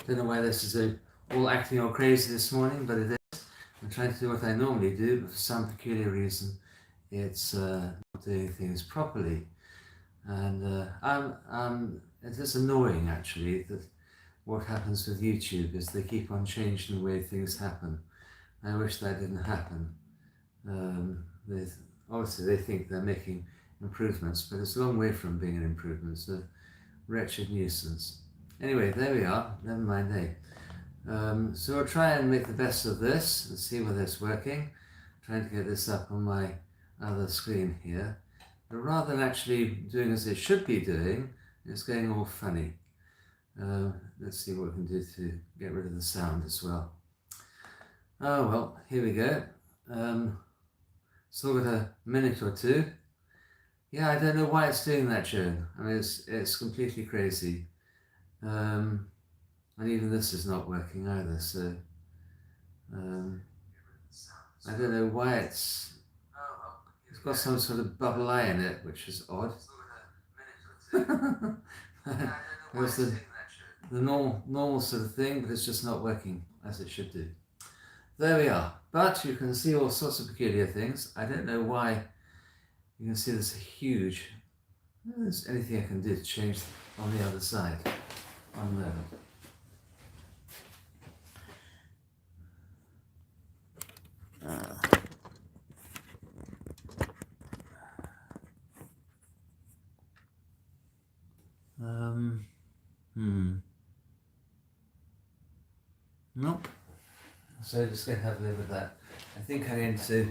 Don't know why this is all acting all crazy this morning, but it is. I'm trying to do what I normally do, but for some peculiar reason, it's not doing things properly. And it is annoying, actually, that what happens with YouTube is they keep on changing the way things happen. I wish that didn't happen. Obviously, they think they're making improvements, but it's a long way from being an improvement. It's a wretched nuisance. Anyway, there we are. Never mind, so we'll try and make the best of this and see whether it's working. I'm trying to get this up on my other screen here. But rather than actually doing as it should be doing, it's going all funny. Let's see what we can do to get rid of the sound as well. Oh well, here we go. Still got a minute or two. Yeah, I don't know why it's doing that, Joan. I mean, it's completely crazy. And even this is not working either, so I don't know why it's got some sort of bubble eye in it, which is odd. It was the normal sort of thing, but it's just not working as it should do. There we are. But you can see all sorts of peculiar things. I don't know why. You can see there's a huge. There's anything I can do to change on the other side. One moment. Nope. So just going to have a live with that. I think I'm going to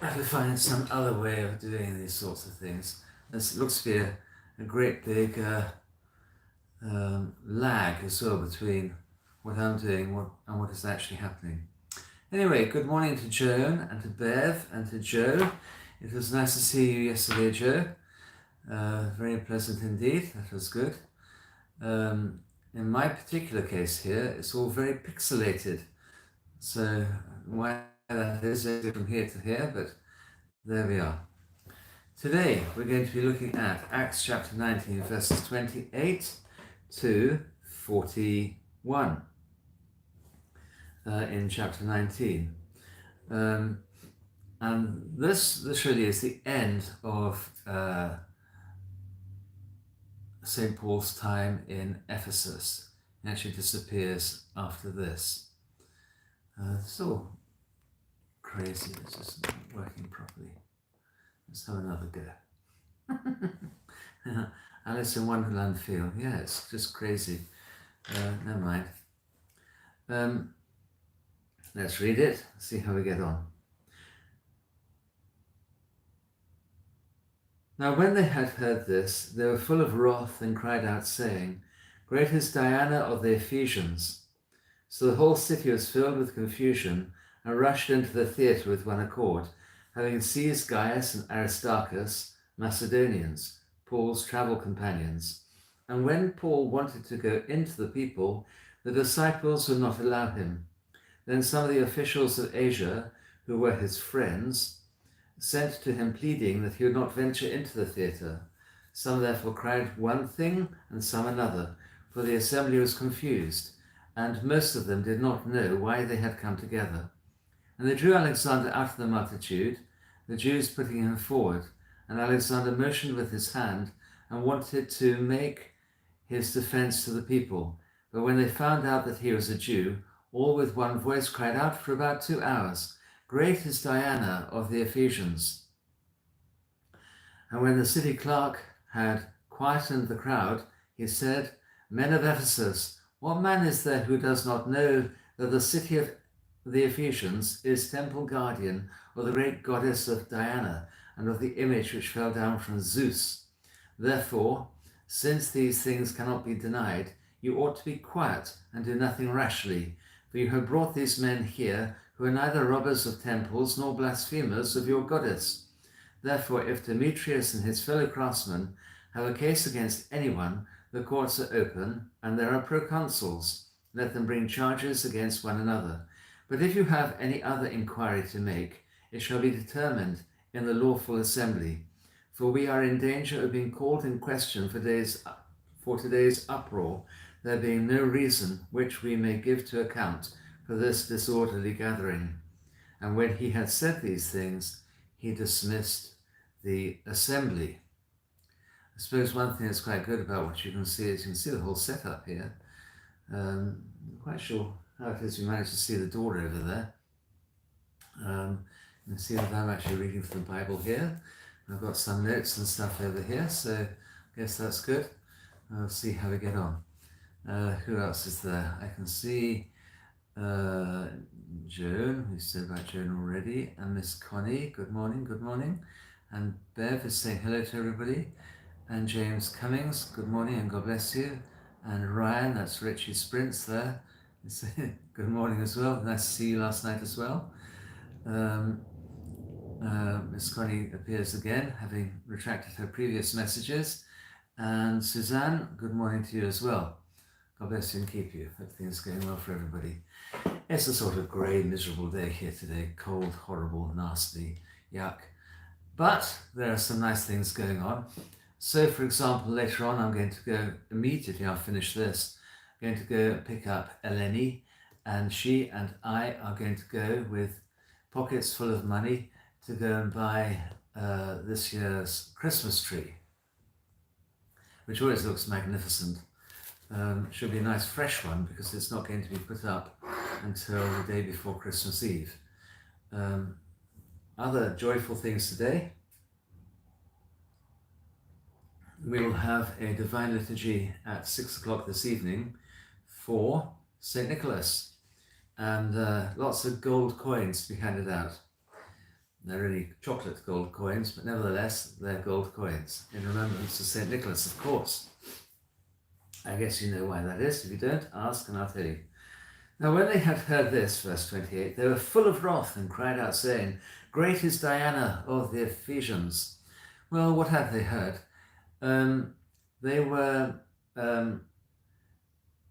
have to find some other way of doing these sorts of things. This looks to be a great big lag as well between what I'm doing and what is actually happening. Anyway, good morning to Joan and to Bev and to Joe. It was nice to see you yesterday, Joe. Very pleasant indeed. That was good. In my particular case here, it's all very pixelated. So why that is from here to here, but there we are. Today we're going to be looking at Acts chapter 19, verses 28 to 41 in chapter 19. And this really is the end of St. Paul's time in Ephesus. It actually disappears after this. It's all crazy. It's just not working properly. Let's have another go. Alice in Wonderland feel. Yeah, it's just crazy. Never mind. Let's read it, see how we get on. Now when they had heard this, they were full of wrath and cried out, saying, "Great is Diana of the Ephesians." So the whole city was filled with confusion and rushed into the theatre with one accord, having seized Gaius and Aristarchus, Macedonians, Paul's travel companions. And when Paul wanted to go into the people, the disciples would not allow him. Then some of the officials of Asia, who were his friends, sent to him pleading that he would not venture into the theatre. Some therefore cried one thing and some another, for the assembly was confused, and most of them did not know why they had come together. And they drew Alexander out of the multitude, the Jews putting him forward, and Alexander motioned with his hand and wanted to make his defense to the people. But when they found out that he was a Jew, all with one voice cried out for about 2 hours, "Great is Diana of the Ephesians." And when the city clerk had quietened the crowd, he said, "Men of Ephesus, what man is there who does not know that the city of the Ephesians is temple guardian of the great goddess of Diana and of the image which fell down from Zeus? Therefore, since these things cannot be denied, you ought to be quiet and do nothing rashly, for you have brought these men here who are neither robbers of temples nor blasphemers of your goddess. Therefore, if Demetrius and his fellow craftsmen have a case against anyone, the courts are open, and there are proconsuls. Let them bring charges against one another. But if you have any other inquiry to make, it shall be determined in the lawful assembly. For we are in danger of being called in question for today's uproar, there being no reason which we may give to account for this disorderly gathering. And when he had said these things, he dismissed the assembly. I suppose one thing that's quite good about what you can see is you can see the whole setup here. I'm quite sure how it is you managed to see the door over there. You can see that I'm actually reading from the Bible here. I've got some notes and stuff over here, so I guess that's good. I'll see how we get on. Who else is there? I can see Joan, we said about Joan already, and Miss Connie, good morning, good morning. And Bev is saying hello to everybody. And James Cummings, good morning and God bless you. And Ryan, that's Richie Sprints there, is good morning as well. Nice to see you last night as well. Miss Connie appears again, having retracted her previous messages. And Suzanne, good morning to you as well. God bless you and keep you. Hope things are going well for everybody. It's a sort of grey, miserable day here today. Cold, horrible, nasty, yuck. But there are some nice things going on. So, for example, later on, I'm going to go immediately, I'll finish this, I'm going to go pick up Eleni, and she and I are going to go with pockets full of money to go and buy this year's Christmas tree, which always looks magnificent. Should be a nice fresh one because it's not going to be put up until the day before Christmas Eve. Other joyful things today. We will have a Divine Liturgy at 6 o'clock this evening for St. Nicholas, and lots of gold coins to be handed out. They're really chocolate gold coins, but nevertheless, they're gold coins in remembrance of St. Nicholas, of course. I guess you know why that is. If you don't, ask and I'll tell you. Now, when they had heard this, verse 28, they were full of wrath and cried out, saying, "Great is Diana of the Ephesians." Well, what have they heard? They were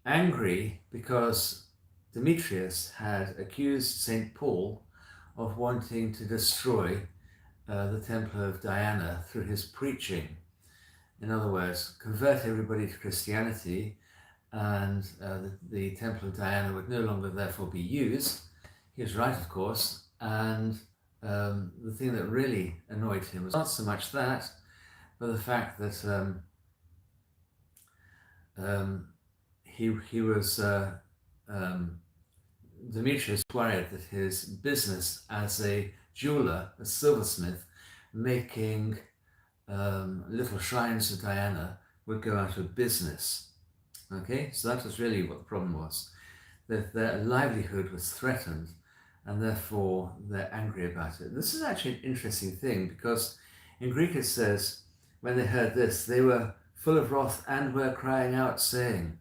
angry because Demetrius had accused St. Paul of wanting to destroy the temple of Diana through his preaching. In other words, convert everybody to Christianity, and the temple of Diana would no longer therefore be used. He was right, of course, and the thing that really annoyed him was not so much that, but the fact that he was Demetrius worried that his business as a jeweler, a silversmith, making little shrines of Diana would go out of business. Okay, so that was really what the problem was, that their livelihood was threatened, and therefore they're angry about it. This is actually an interesting thing, because in Greek it says, when they heard this, they were full of wrath and were crying out, saying.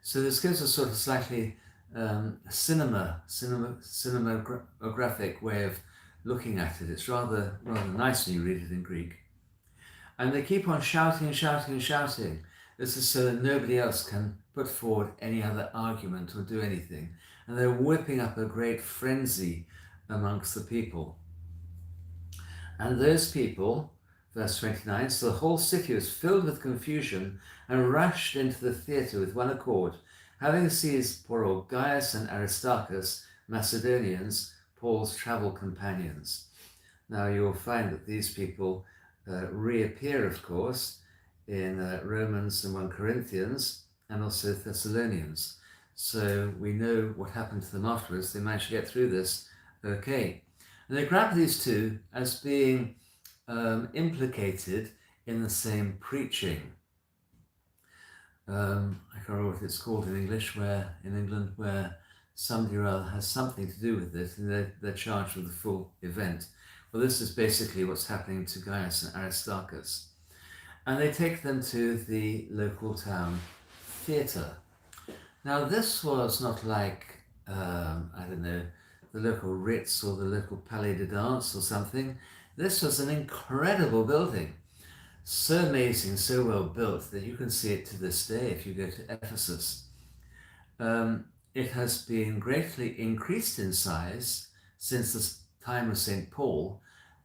So this gives a sort of slightly cinematographic way of looking at it. It's rather nice when you read it in Greek. And they keep on shouting and shouting and shouting. This is so that nobody else can put forward any other argument or do anything. And they're whipping up a great frenzy amongst the people. And those people, verse 29, so the whole city was filled with confusion and rushed into the theatre with one accord, having seized poor old Gaius and Aristarchus, Macedonians, Paul's travel companions. Now you'll find that these people reappear, of course, in Romans and 1 Corinthians and also Thessalonians. So we know what happened to them afterwards. They managed to get through this okay. And they grab these two as being implicated in the same preaching. I can't remember what it's called in English, where in England, where somebody or other has something to do with it, and they're charged with the full event. Well, this is basically what's happening to Gaius and Aristarchus. And they take them to the local town theatre. Now, this was not like, I don't know, the local Ritz or the local Palais de Danse or something. This was an incredible building. So amazing, so well built that you can see it to this day if you go to Ephesus. It has been greatly increased in size since the time of St. Paul,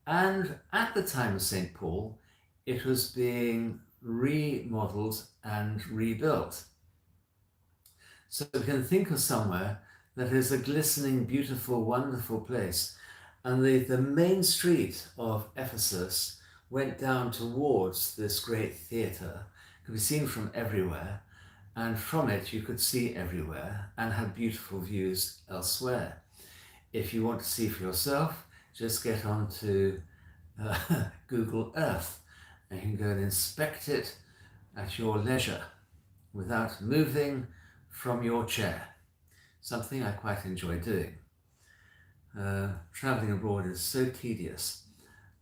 and at the time of St. Paul, it was being remodeled and rebuilt. So we can think of somewhere that is a glistening, beautiful, wonderful place. And the main street of Ephesus went down towards this great theatre. It could be seen from everywhere, and from it you could see everywhere and have beautiful views elsewhere. If you want to see for yourself, just get onto Google Earth and you can go and inspect it at your leisure without moving from your chair. Something I quite enjoy doing. Travelling abroad is so tedious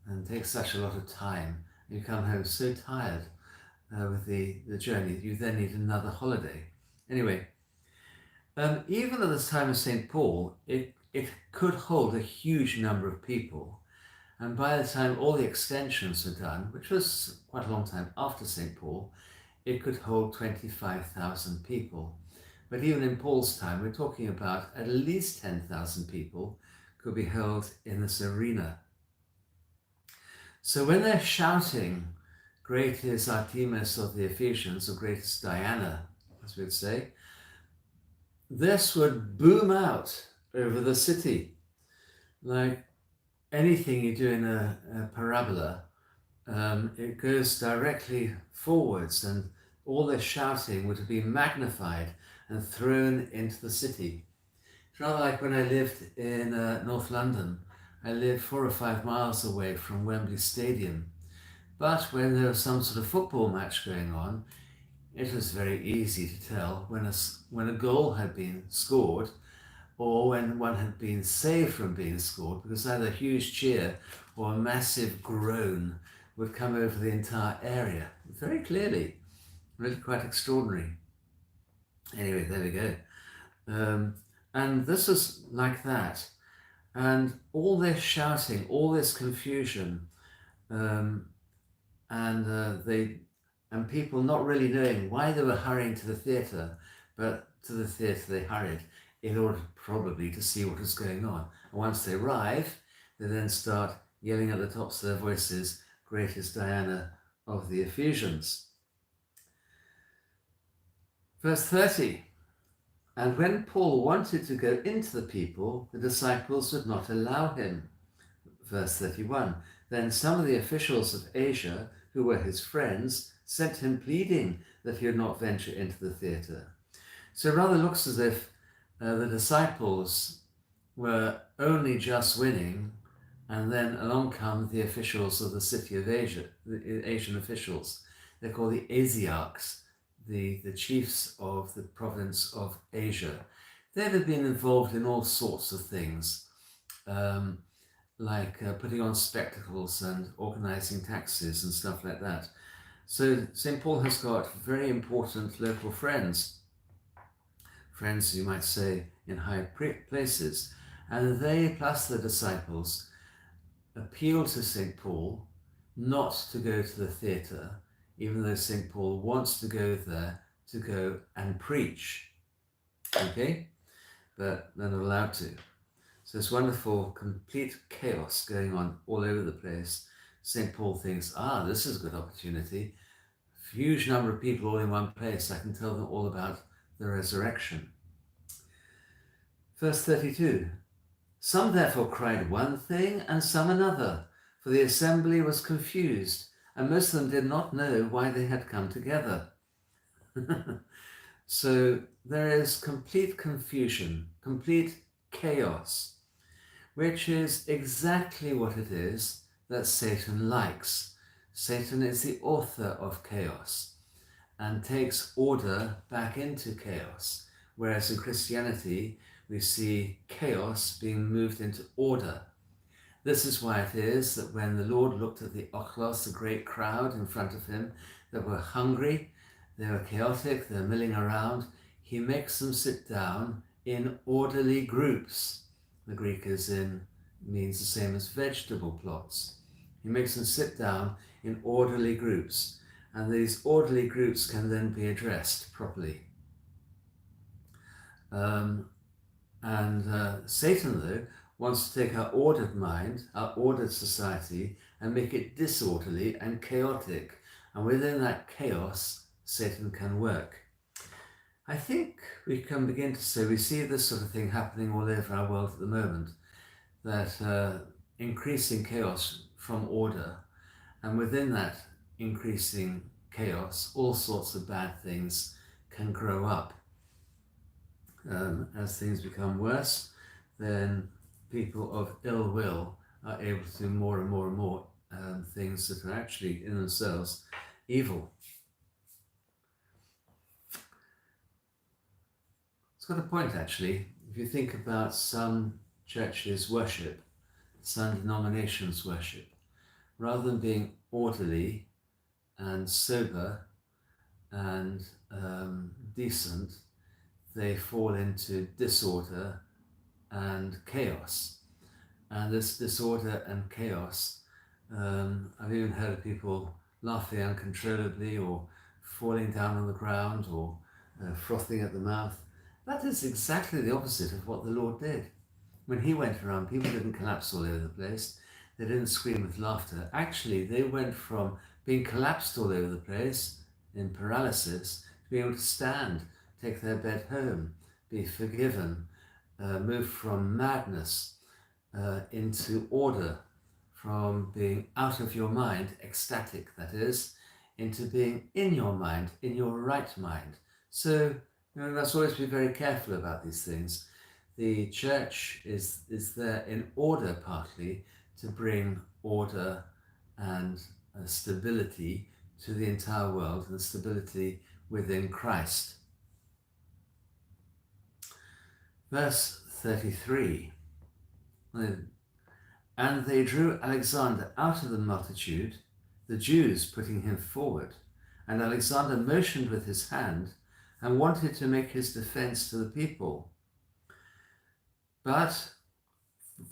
and takes such a lot of time. You come home so tired with the journey, you then need another holiday. Anyway, even at the time of St. Paul, it could hold a huge number of people. And by the time all the extensions were done, which was quite a long time after St. Paul, it could hold 25,000 people. But even in Paul's time, we're talking about at least 10,000 people could be held in this arena. So when they're shouting, "Great is Artemis of the Ephesians," or "Great is Diana," as we'd say, this would boom out over the city. Like anything you do in a parabola, it goes directly forwards, and all this shouting would have been magnified and thrown into the city. It's rather like when I lived in North London. I lived 4 or 5 miles away from Wembley Stadium. But when there was some sort of football match going on, it was very easy to tell when a goal had been scored or when one had been saved from being scored, because either a huge cheer or a massive groan would come over the entire area very clearly. Really quite extraordinary. Anyway, there we go. And this is like that. And all this shouting, all this confusion, and people not really knowing why they were hurrying to the theatre, but to the theatre they hurried in order probably to see what was going on. And once they arrive, they then start yelling at the tops of their voices, "Great is Diana of the Ephesians." Verse 30, "And when Paul wanted to go into the people, the disciples would not allow him." Verse 31, "Then some of the officials of Asia, who were his friends, sent him pleading that he would not venture into the theatre." So it rather looks as if the disciples were only just winning, and then along come the officials of the city of Asia, the Asian officials. They're called the Asiarchs, the chiefs of the province of Asia. They'd have been involved in all sorts of things, like putting on spectacles and organizing taxes and stuff like that. So St. Paul has got very important local friends, you might say, in high places, and they, plus the disciples, appeal to St. Paul not to go to the theatre, even though St. Paul wants to go there to go and preach. Okay? But they're not allowed to. So it's wonderful, complete chaos going on all over the place. St. Paul thinks, this is a good opportunity. A huge number of people all in one place. I can tell them all about the resurrection. Verse 32, "Some therefore cried one thing and some another, for the assembly was confused, and most of them did not know why they had come together." So there is complete confusion, complete chaos, which is exactly what it is that Satan likes. Satan is the author of chaos and takes order back into chaos, whereas in Christianity we see chaos being moved into order. This is why it is that when the Lord looked at the ochlos, the great crowd in front of him that were hungry, they were chaotic, they're milling around, he makes them sit down in orderly groups. The Greek means the same as vegetable plots. He makes them sit down in orderly groups, and these orderly groups can then be addressed properly. Satan, though, wants to take our ordered mind, our ordered society, and make it disorderly and chaotic. And within that chaos, Satan can work. I think we can begin to say we see this sort of thing happening all over our world at the moment, that increasing chaos from order, and within that increasing chaos, all sorts of bad things can grow up. As things become worse, then people of ill will are able to do more and more and more things that are actually in themselves evil. It's got a point, actually. If you think about some churches' worship, some denominations' worship, rather than being orderly and sober and decent, they fall into disorder and chaos. And this disorder and chaos, I've even heard of people laughing uncontrollably or falling down on the ground or frothing at the mouth. That is exactly the opposite of what the Lord did. When he went around, people didn't collapse all over the place. They didn't scream with laughter. Actually, they went from being collapsed all over the place in paralysis to being able to stand, take their bed home, be forgiven, move from madness into order, from being out of your mind, ecstatic that is, into being in your mind, in your right mind. So, we must always be very careful about these things. The church is there in order partly to bring order and stability to the entire world and stability within Christ. Verse 33, and they drew Alexander out of the multitude, the Jews putting him forward, and Alexander motioned with his hand and wanted to make his defense to the people. But,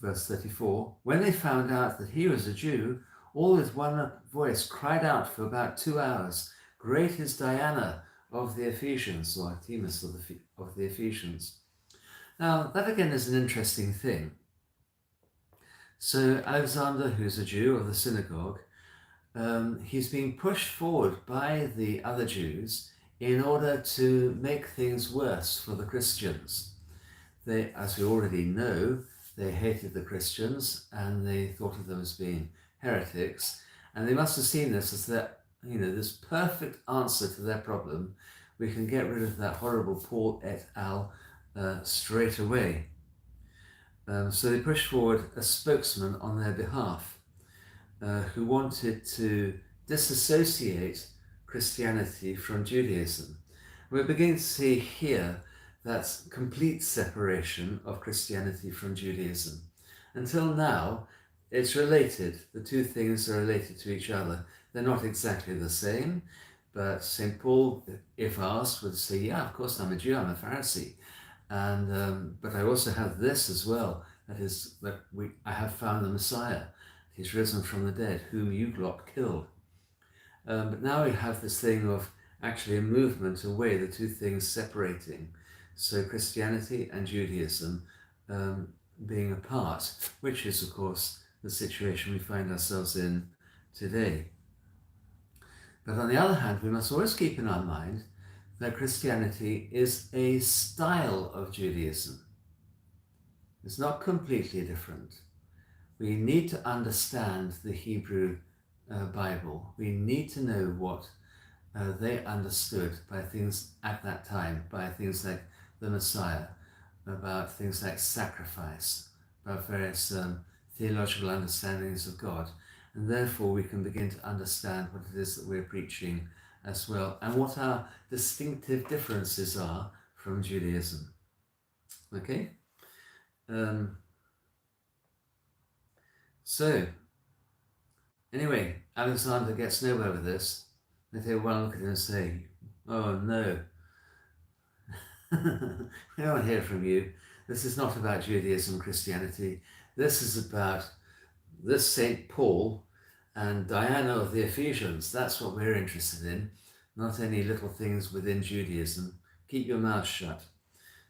verse 34, when they found out that he was a Jew, all with one voice cried out for about 2 hours, "Great is Diana of the Ephesians," or Artemis of the Ephesians. Now, that again is an interesting thing. So Alexander, who's a Jew of the synagogue, he's being pushed forward by the other Jews in order to make things worse for the Christians. They, as we already know, they hated the Christians and they thought of them as being heretics, and they must have seen this as that, this perfect answer to their problem. We can get rid of that horrible Paul et al. Straight away. So they pushed forward a spokesman on their behalf who wanted to disassociate Christianity from Judaism. We're beginning to see here that complete separation of Christianity from Judaism. Until now, it's related. The two things are related to each other. They're not exactly the same, but St. Paul, if asked, would say, yeah, of course I'm a Jew, I'm a Pharisee. And but I also have this as well, that is that I have found the Messiah. He's risen from the dead, whom you lot killed. But now we have this thing of actually a movement away, the two things separating. So Christianity and Judaism being apart, which is, of course, the situation we find ourselves in today. But on the other hand, we must always keep in our mind that Christianity is a style of Judaism. It's not completely different. We need to understand the Hebrew Bible. We need to know what they understood by things at that time, by things like the Messiah, about things like sacrifice, about various theological understandings of God. And therefore we can begin to understand what it is that we're preaching as well, and what our distinctive differences are from Judaism. Okay? So, anyway, Alexander gets nowhere with this. They take one look at him and say, oh no, we don't want to hear from you. This is not about Judaism, Christianity. This is about this St. Paul and Diana of the Ephesians. That's what we're interested in, not any little things within Judaism. Keep your mouth shut.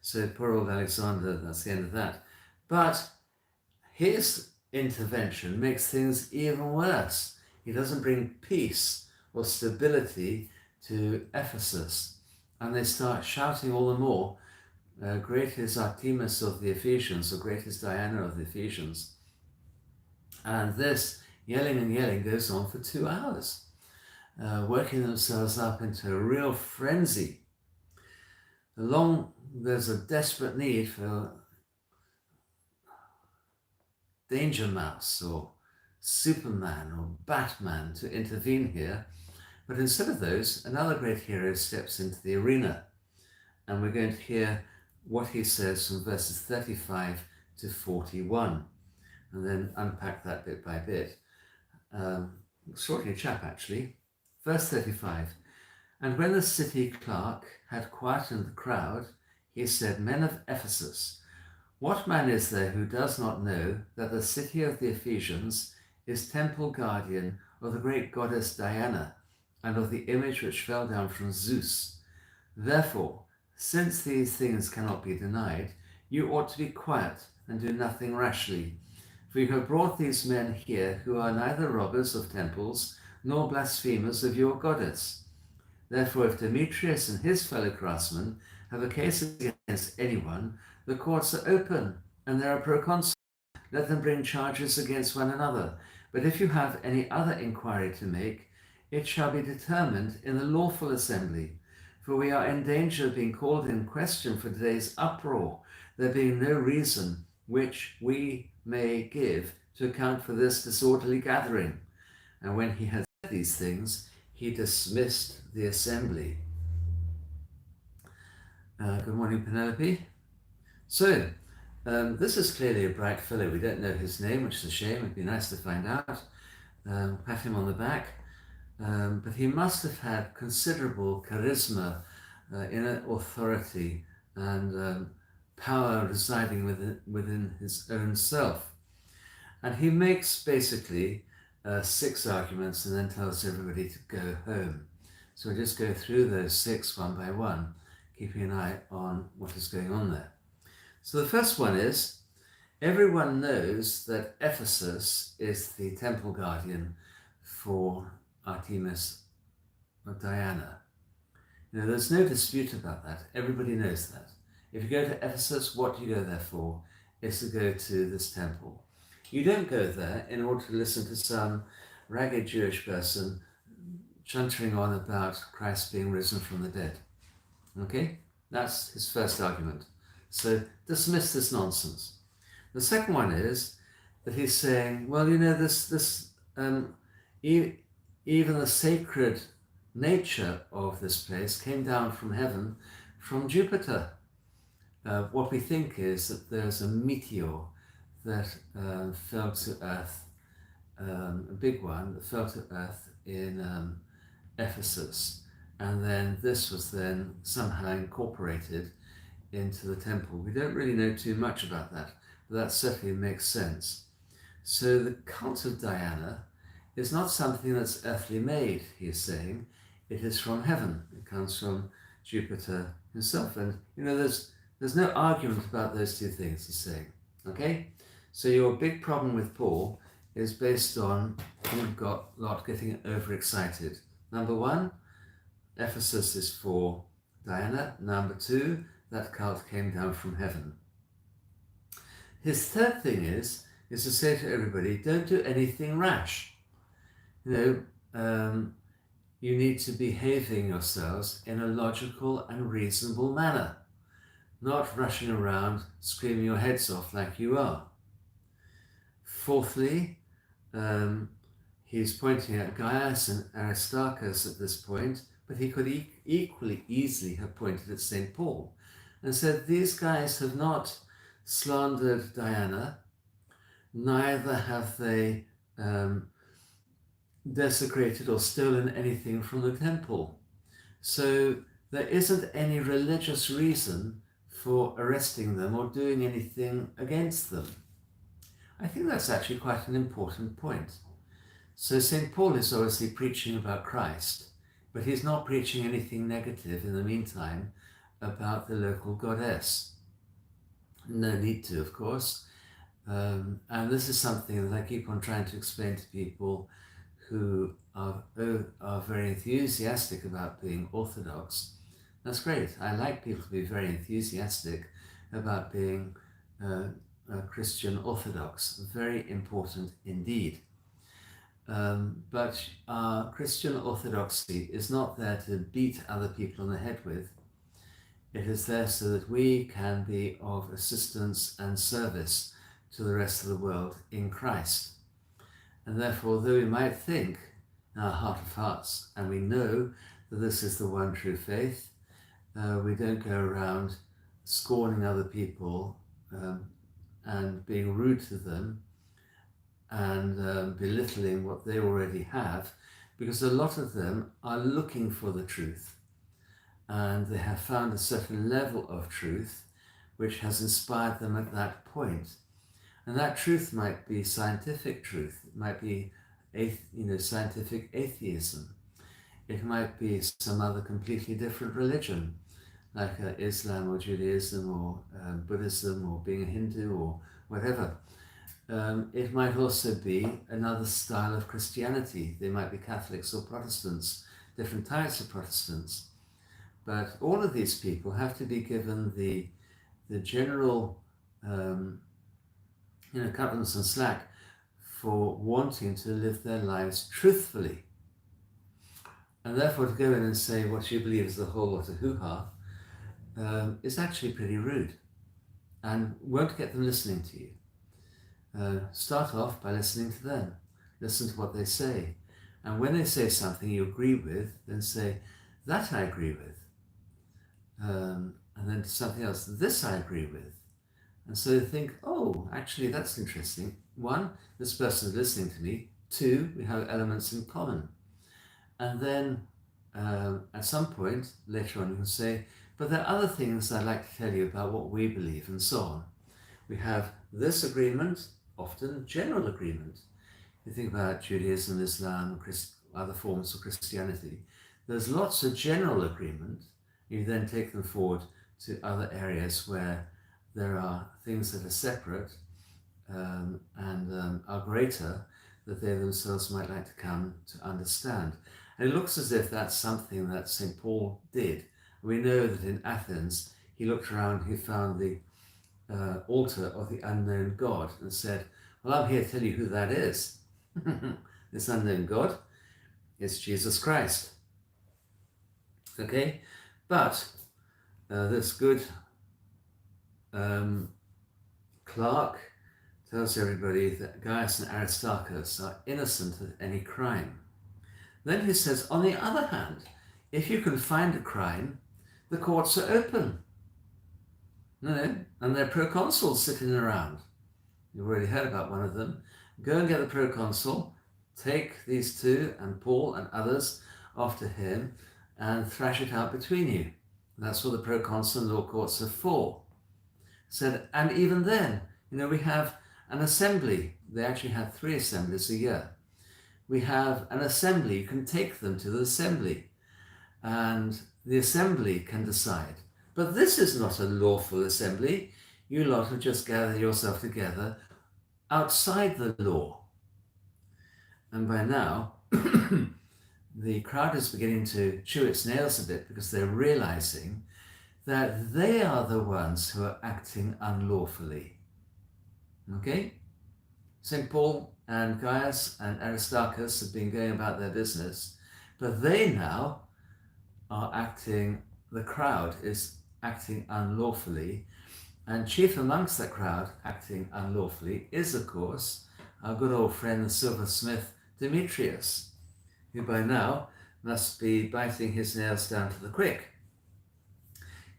So poor old Alexander, that's the end of that. But his intervention makes things even worse. He doesn't bring peace or stability to Ephesus. and they start shouting all the more, great is Artemis of the Ephesians, or great is Diana of the Ephesians. And this yelling and yelling goes on for 2 hours, working themselves up into a real frenzy. There's a desperate need for Danger Mouse or Superman or Batman to intervene here. But instead of those, another great hero steps into the arena. And we're going to hear what he says from verses 35 to 41, and then unpack that bit by bit. Shortly chap, actually. Verse 35. And when the city clerk had quietened the crowd, he said, Men of Ephesus, what man is there who does not know that the city of the Ephesians is temple guardian of the great goddess Diana and of the image which fell down from Zeus? Therefore, since these things cannot be denied, you ought to be quiet and do nothing rashly. For you have brought these men here who are neither robbers of temples nor blasphemers of your goddess. Therefore, if Demetrius and his fellow craftsmen have a case against anyone, the courts are open and there are proconsuls. Let them bring charges against one another. But if you have any other inquiry to make, it shall be determined in the lawful assembly. For we are in danger of being called in question for today's uproar, there being no reason which we may give to account for this disorderly gathering. And when he had said these things, he dismissed the assembly. Good morning, Penelope. So, this is clearly a bright fellow. We don't know his name, which is a shame. It'd be nice to find out. Pat him on the back. But he must have had considerable charisma, inner authority, and power residing within his own self. And he makes basically 6 arguments and then tells everybody to go home. So we'll just go through those 6 one by one, keeping an eye on what is going on there. So the first one is, everyone knows that Ephesus is the temple guardian for Artemis or Diana. There's no dispute about that. Everybody knows that. If you go to Ephesus, what do you go there for? It's to go to this temple. You don't go there in order to listen to some ragged Jewish person chuntering on about Christ being risen from the dead. Okay? That's his first argument. So dismiss this nonsense. The second one is that he's saying, well, even the sacred nature of this place came down from heaven from Jupiter. What we think is that there's a meteor that fell to Earth, a big one that fell to Earth in Ephesus, and then this was then somehow incorporated into the temple. We don't really know too much about that, but that certainly makes sense. So the cult of Diana is not something that's earthly made, he is saying. It is from heaven. It comes from Jupiter himself. And, there's no argument about those two things, he's saying. Okay? So your big problem with Paul is based on you've got a lot getting overexcited. Number 1, Ephesus is for Diana. Number 2, that cult came down from heaven. His third thing is to say to everybody, don't do anything rash. You need to be behaving yourselves in a logical and reasonable manner, not rushing around screaming your heads off like you are. Fourthly, he's pointing at Gaius and Aristarchus at this point, but he could equally easily have pointed at St. Paul and said, these guys have not slandered Diana, neither have they desecrated or stolen anything from the temple. So there isn't any religious reason for arresting them or doing anything against them. I think that's actually quite an important point. So St. Paul is obviously preaching about Christ, but he's not preaching anything negative in the meantime about the local goddess. No need to, of course. And this is something that I keep on trying to explain to people who are very enthusiastic about being Orthodox, That's great. I like people to be very enthusiastic about being Christian Orthodox. Very important indeed. But our Christian Orthodoxy is not there to beat other people on the head with. It is there so that we can be of assistance and service to the rest of the world in Christ. And therefore, though we might think in our heart of hearts, and we know that this is the one true faith, we don't go around scorning other people and being rude to them and belittling what they already have, because a lot of them are looking for the truth and they have found a certain level of truth which has inspired them at that point. And that truth might be scientific truth, it might be scientific atheism, it might be some other completely different religion, like Islam or Judaism or Buddhism or being a Hindu or whatever. It might also be another style of Christianity. They might be Catholics or Protestants, different types of Protestants. But all of these people have to be given the general covenants and slack for wanting to live their lives truthfully. And therefore to go in and say what you believe is the whole lot of hoo-ha is actually pretty rude and won't get them listening to you. Start off by listening to them. Listen to what they say. And when they say something you agree with, then say, that I agree with. And then something else, this I agree with. And so they think, oh, actually that's interesting. One, this person is listening to me. Two, we have elements in common. And then at some point later on you can say, but there are other things I'd like to tell you about what we believe and so on. We have this agreement, often general agreement. You think about Judaism, Islam, other forms of Christianity. There's lots of general agreement. You then take them forward to other areas where there are things that are separate and are greater that they themselves might like to come to understand. And it looks as if that's something that St. Paul did. We know that in Athens, he looked around, he found the altar of the unknown God and said, well, I'm here to tell you who that is. This unknown God is Jesus Christ. Okay? But this good clerk tells everybody that Gaius and Aristarchus are innocent of any crime. Then he says, on the other hand, if you can find a crime, the courts are open. And there are proconsuls sitting around. You've already heard about one of them. Go and get the proconsul, take these two and Paul and others off to him and thrash it out between you. And that's what the proconsul and law courts are for. Said, and even then, we have an assembly. They actually have 3 assemblies a year. We have an assembly. You can take them to the assembly and the assembly can decide. But this is not a lawful assembly. You lot have just gathered yourself together outside the law. And by now, the crowd is beginning to chew its nails a bit because they're realizing that they are the ones who are acting unlawfully. Okay? St. Paul and Gaius and Aristarchus have been going about their business, but they now are acting, the crowd is acting unlawfully, and chief amongst that crowd acting unlawfully is, of course, our good old friend the silversmith Demetrius, who by now must be biting his nails down to the quick,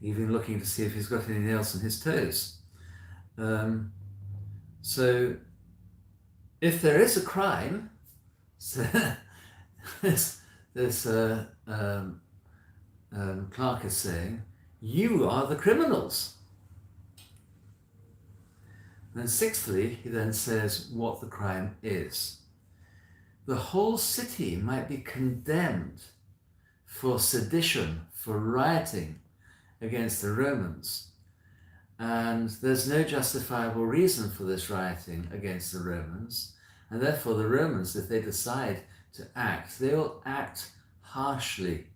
even looking to see if he's got any nails on his toes. So if there is a crime, so this clerk is saying, you are the criminals. And then sixthly, he then says what the crime is. The whole city might be condemned for sedition, for rioting against the Romans. And there's no justifiable reason for this rioting against the Romans. And therefore the Romans, if they decide to act, they will act harshly.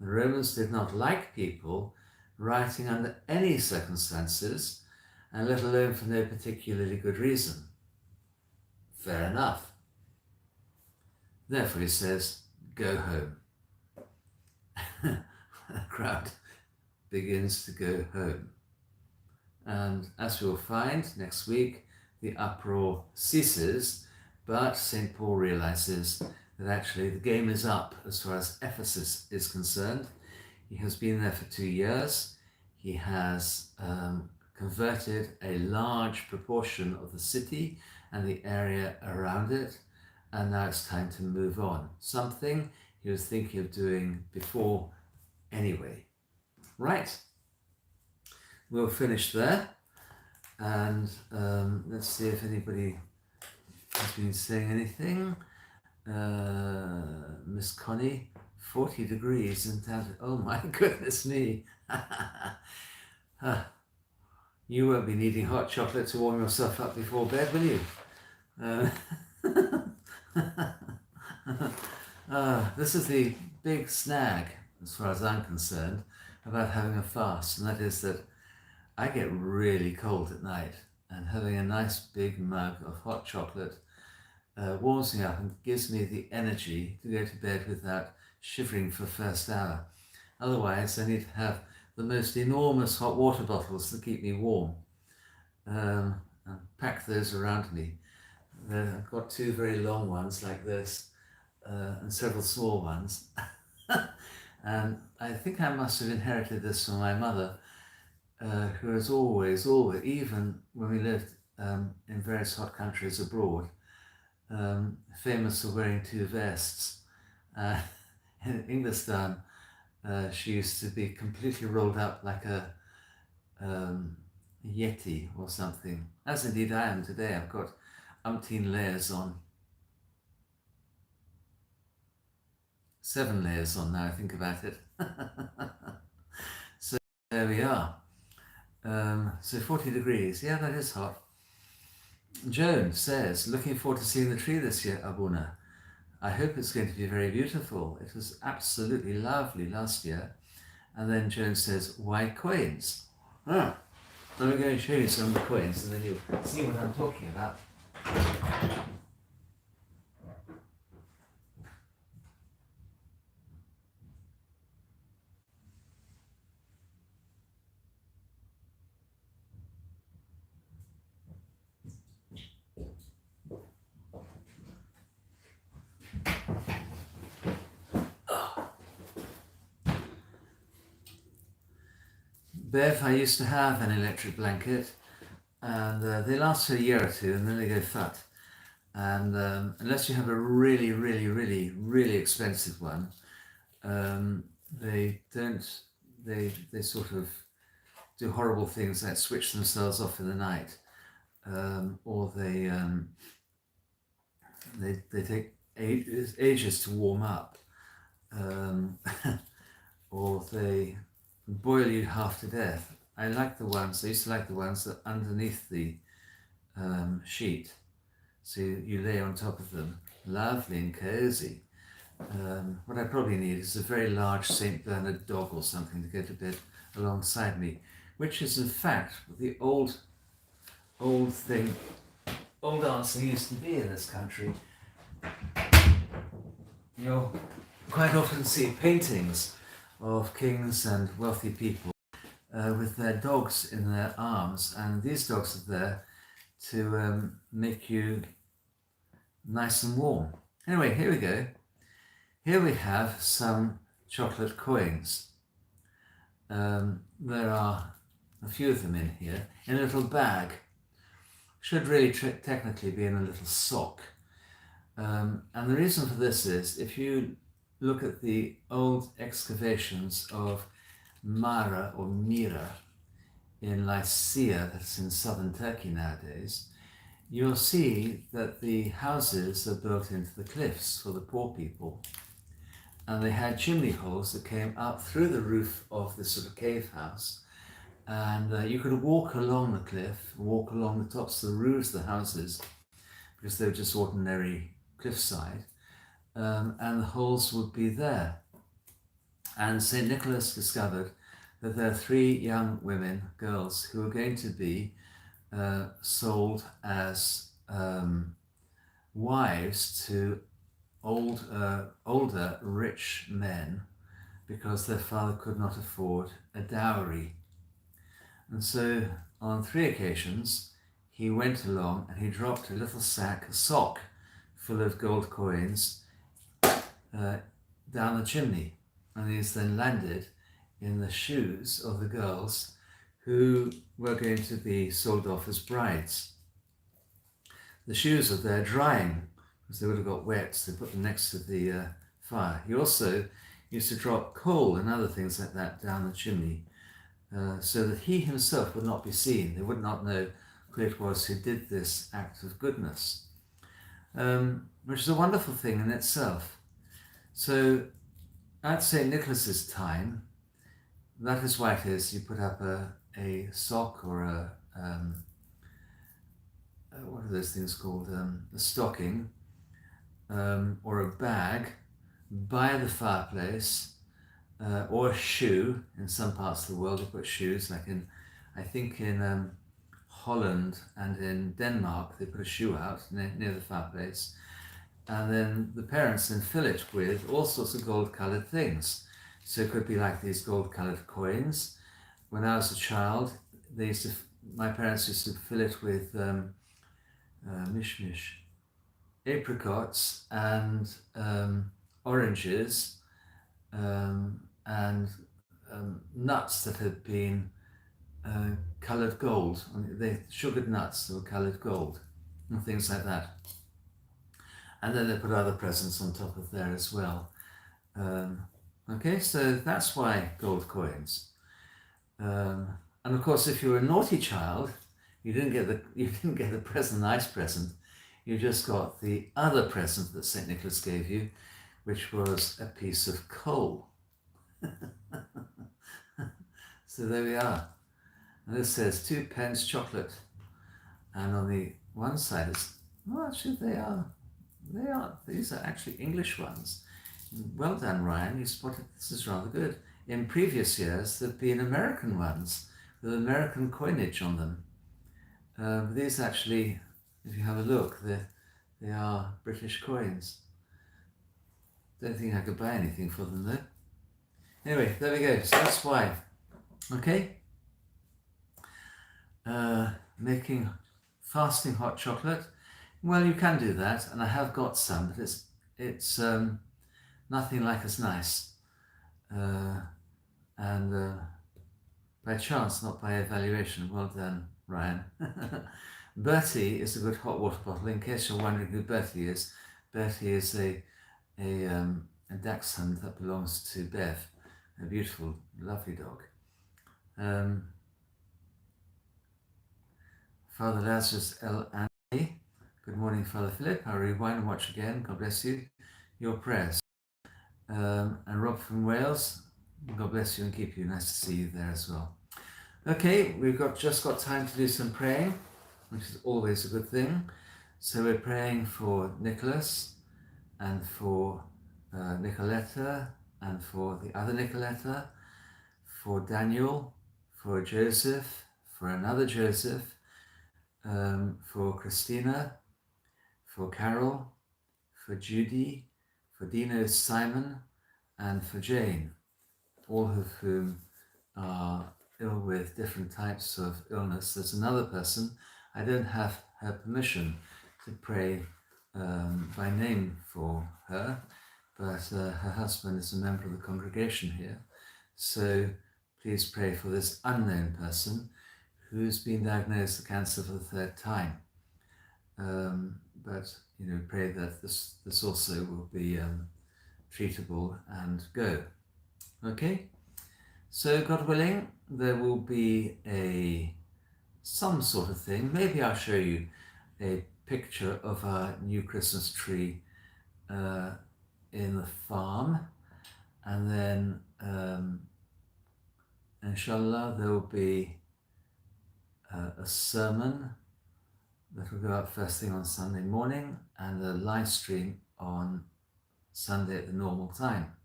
The Romans did not like people rioting under any circumstances, and let alone for no particularly good reason. Fair enough. Therefore, he says, go home. The crowd begins to go home. And as we'll find next week, the uproar ceases, but St. Paul realizes that actually the game is up as far as Ephesus is concerned. He has been there for 2 years. He has converted a large proportion of the city and the area around it, and now it's time to move on. Something he was thinking of doing before anyway. Right, we'll finish there, and let's see if anybody has been saying anything. Miss Connie, 40 degrees in town. Oh my goodness me. You won't be needing hot chocolate to warm yourself up before bed, will you? This is the big snag, as far as I'm concerned, about having a fast, and that is that I get really cold at night, and having a nice big mug of hot chocolate warms me up and gives me the energy to go to bed without shivering for first hour. Otherwise, I need to have the most enormous hot water bottles to keep me warm, and pack those around me. I've got 2 very long ones like this, and several small ones. And I think I must have inherited this from my mother, who has always, even when we lived in various hot countries abroad, famous for wearing 2 vests. In Englistan, she used to be completely rolled up like a yeti or something, as indeed I am today. I've got umpteen layers on. 7 layers on now I think about it. So there we are. So 40 degrees, yeah, that is hot. Joan says, looking forward to seeing the tree this year, Abuna. I hope it's going to be very beautiful. It was absolutely lovely last year. And then Joan says, why coins? I'm going to show you some of the coins and then you'll see what I'm talking about. Bev, I used to have an electric blanket, and they last for a year or 2 and then they go fat. And unless you have a really expensive one, they sort of do horrible things like switch themselves off in the night, or they take ages to warm up, or they boil you half to death. I used to like the ones that underneath the sheet, so you lay on top of them, lovely and cozy. What I probably need is a very large St. Bernard dog or something to go to bed alongside me, which is in fact the old answer used to be in this country. You'll quite often see paintings of kings and wealthy people with their dogs in their arms, and these dogs are there to make you nice and warm. Anyway, here we go. Here we have some chocolate coins. There are a few of them in here, in a little bag. Should really technically be in a little sock. And the reason for this is, if you look at the old excavations of Mara or Mira in Lycia, that's in southern Turkey nowadays, you'll see that the houses are built into the cliffs for the poor people. And they had chimney holes that came up through the roof of this sort of cave house. And you could walk along the cliff, walk along the tops of the roofs of the houses, because they were just ordinary cliffside. And the holes would be there. And St. Nicholas discovered that there are 3 young women, girls, who are going to be sold as wives to older rich men because their father could not afford a dowry. And so on 3 occasions, he went along and he dropped a little sack, a sock, full of gold coins down the chimney. And these then landed in the shoes of the girls who were going to be sold off as brides. The shoes are there drying because they would have got wet, so they put them next to the fire. He also used to drop coal and other things like that down the chimney so that he himself would not be seen. They would not know who it was who did this act of goodness, which is a wonderful thing in itself. So at St. Nicholas's time, that is why it is you put up a sock or what are those things called? A stocking or a bag by the fireplace, or a shoe. In some parts of the world they put shoes, like I think in Holland and in Denmark they put a shoe out near the fireplace, and then the parents then fill it with all sorts of gold-coloured things. So it could be like these gold-coloured coins. When I was a child, my parents used to fill it with apricots and oranges and nuts that had been coloured gold. Sugared nuts that were coloured gold and things like that. And then they put other presents on top of there as well. Okay, so that's why gold coins. And of course, if you were a naughty child, you didn't get the present, nice present. You just got the other present that St. Nicholas gave you, which was a piece of coal. So there we are. And this says 2 pence chocolate. And on the one side is, well, actually these are actually English ones. Well done, Ryan, you spotted this is rather good. In previous years, there've been American ones with American coinage on them. These actually, if you have a look, they are British coins. Don't think I could buy anything for them though. Anyway, there we go, so that's why. Okay. Making fasting hot chocolate. Well, you can do that, and I have got some, but it's nothing like as nice. And by chance, not by evaluation. Well done, Ryan. Bertie is a good hot water bottle. In case you're wondering who Bertie is a dachshund that belongs to Bev, a beautiful, lovely dog. Father Lazarus L. Anthony. Good morning, Father Philip. I'll rewind and watch again. God bless you. Your prayers. And Rob from Wales. God bless you and keep you. Nice to see you there as well. Okay, we've just got time to do some praying, which is always a good thing. So we're praying for Nicholas and for Nicoletta and for the other Nicoletta, for Daniel, for Joseph, for another Joseph, for Christina, for Carol, for Judy, for Dino's Simon, and for Jane, all of whom are ill with different types of illness. There's another person, I don't have her permission to pray by name for her, but her husband is a member of the congregation here. So please pray for this unknown person who's been diagnosed with cancer for the 3rd time. But pray that this also will be treatable and go. Okay, so God willing, there will be some sort of thing. Maybe I'll show you a picture of our new Christmas tree in the farm, and then inshallah there will be a sermon that will go up first thing on Sunday morning, and a live stream on Sunday at the normal time.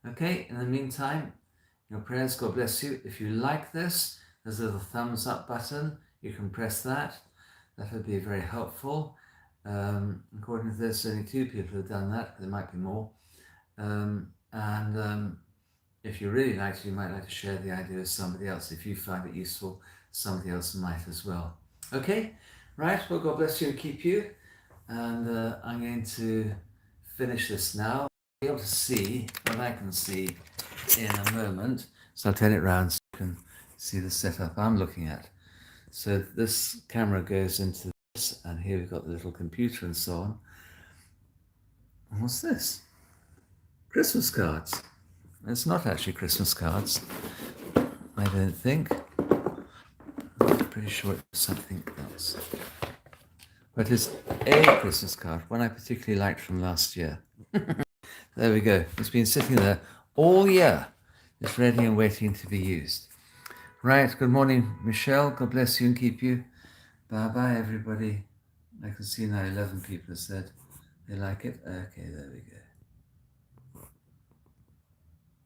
Okay, in the meantime, your prayers, God bless you. If you like this, there's a little thumbs up button. You can press that. That would be very helpful. According to this, only 2 people have done that. There might be more. If you really like it, you might like to share the idea with somebody else. If you find it useful, somebody else might as well. Okay, right, well, God bless you and keep you. And I'm going to finish this now. I'll be able to see what I can see in a moment. So I'll turn it around so you can see the setup I'm looking at. So this camera goes into this, and here we've got the little computer and so on. And what's this? Christmas cards. It's not actually Christmas cards, I don't think. I'm pretty sure it's something else. But it's a Christmas card, one I particularly liked from last year. There we go. It's been sitting there all year. It's ready and waiting to be used. Right, good morning, Michelle. God bless you and keep you. Bye-bye, everybody. I can see now 11 people have said they like it. Okay, there we go.